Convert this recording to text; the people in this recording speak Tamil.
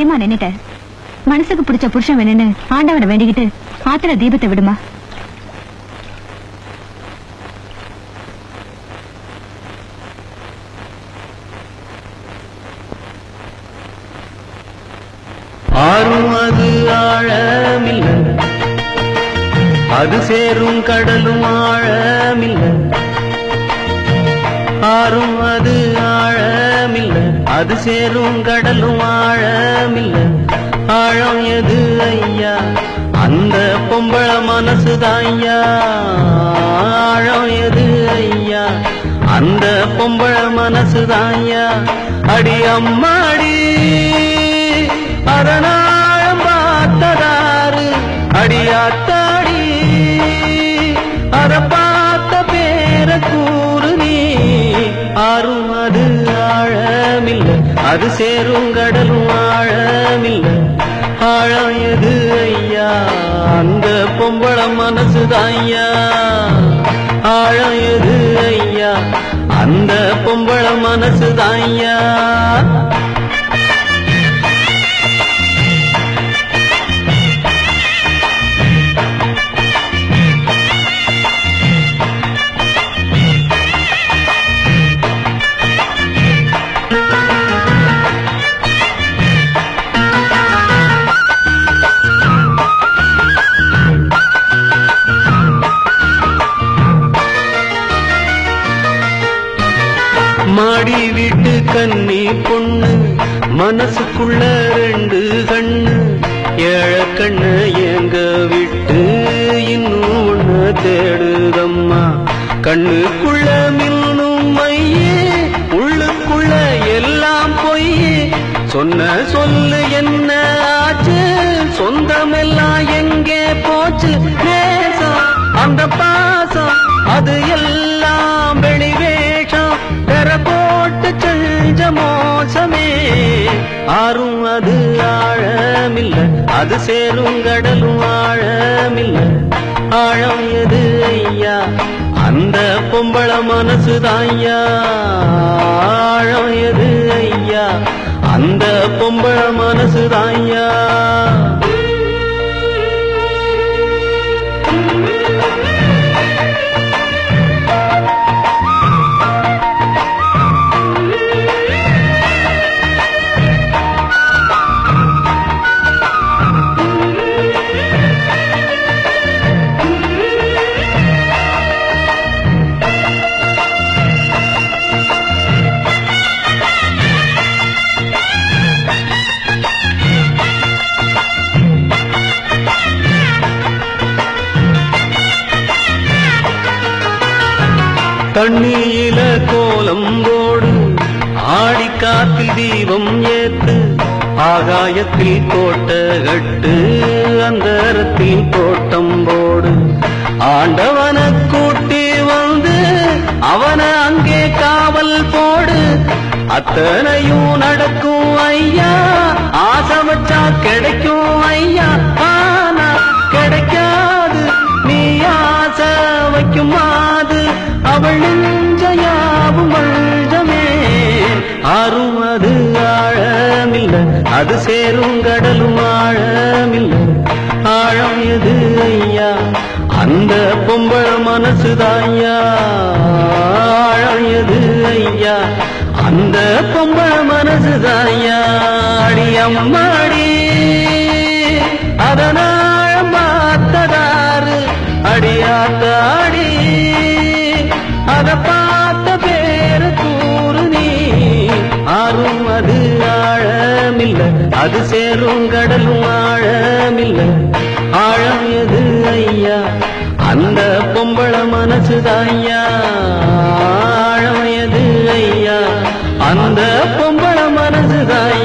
ஏமா நின்னுட்ட? மனசுக்கு பிடிச்ச புருஷன் வேணும்னு ஆண்டவனை வேண்டிக்கிட்டு ஆத்திர தீபத்தை விடுமா. ஆறும் அது ஆழமில்ல, அது சேரும் கடலும் ஆழமில்ல. ஆறும் அது ஆழமில்ல, அது சேரும் கடலும் ஆழமில்ல. ஆழம் எது ஐயா? அந்த பொம்பள மனசுதான் ஐயா. ஆழம் எது ஐயா? அந்த பொம்பள மனசுதான் ஐயா. அடி அம்மாடி அதனாழம் பார்த்ததாரு, அடியாத்தாடி அத பார்த்த பேர கூறு நீ. ஆறும் அது ஆழமில்ல, அது சேரும் கடலும் ஆழமில்ல. ஆழம் எது ஐயா? அந்த பொம்பள மனசுதான் ஐயா. ஆழம் எது ஐயா? அந்த பொம்பள மனசுதான் ஐயா. மாடி வீட்டு கன்னி பொண்ணு மனசுக்குள்ள ரெண்டு கண்ணு. ஏழ கண்ணு எங்க விட்டு இன்னும் ஒண்ணு தேடுதம்மா. கண்ணுக்குள்ள மின்னும் மையே, உள்ளுக்குள்ள எல்லாம் பொய்யே. சொன்ன சொல்லு என்ன ஆச்சு? சொந்தமெல்லாம் எங்கே போச்சு? நேசம் அந்த பாசம் அது எல்லாம் வெளிவேஷம். பெற போட்டு செஞ்ச மோசமே. ஆறும் அது ஆழமில்ல, அது சேரும் கடலும் ஆழமில்ல. ஆழம் எது ஐயா? அந்த பொம்பள மனசுதான் ஐயா. ஆழம் எது ஐயா? அந்த பொம்பள மனசுதான் ஐயா. தண்ணியில கோலம் போடு, ஆடிக்காத்தில் தீபம் ஏத்து. ஆகாயத்தில் கோட்டை கட்டு, அந்தரத்தில் கோட்டம் போடு. ஆண்டவன கூட்டி வந்து அவன அங்கே காவல் போடு. அத்தனையும் நடக்கும் ஐயா, ஆசை வச்சா கிடைக்கும் ஐயா. ஆனா கிடைக்காது, நீ ஆசை வைக்கும் மாது அவள் நெஞ்சையாவும் வஞ்சமே. ஆறும் அது ஆழமில்ல, அது சேரும் கடலும் ஆழமில்ல. ஆழம் எது ஐயா? அந்த பொம்பள மனசுதான் ஐயா. ஆழம் எது ஐயா? அந்த பொம்பள மனசுதான் ஐயா. அடி அம்மாடி அதனாழம் பார்த்ததாரு, அடியாத்தாடி அத பார்த்த பேர கூறு நீ. ஆறும் அது ஆழமில்ல, அது சேரும் கடலும் ஆழமில்ல. ஆழம் எது ஐயா? அந்த பொம்பள மனசுதான் ஐயா. ஆழம் எது பொம்பள மனசுதான்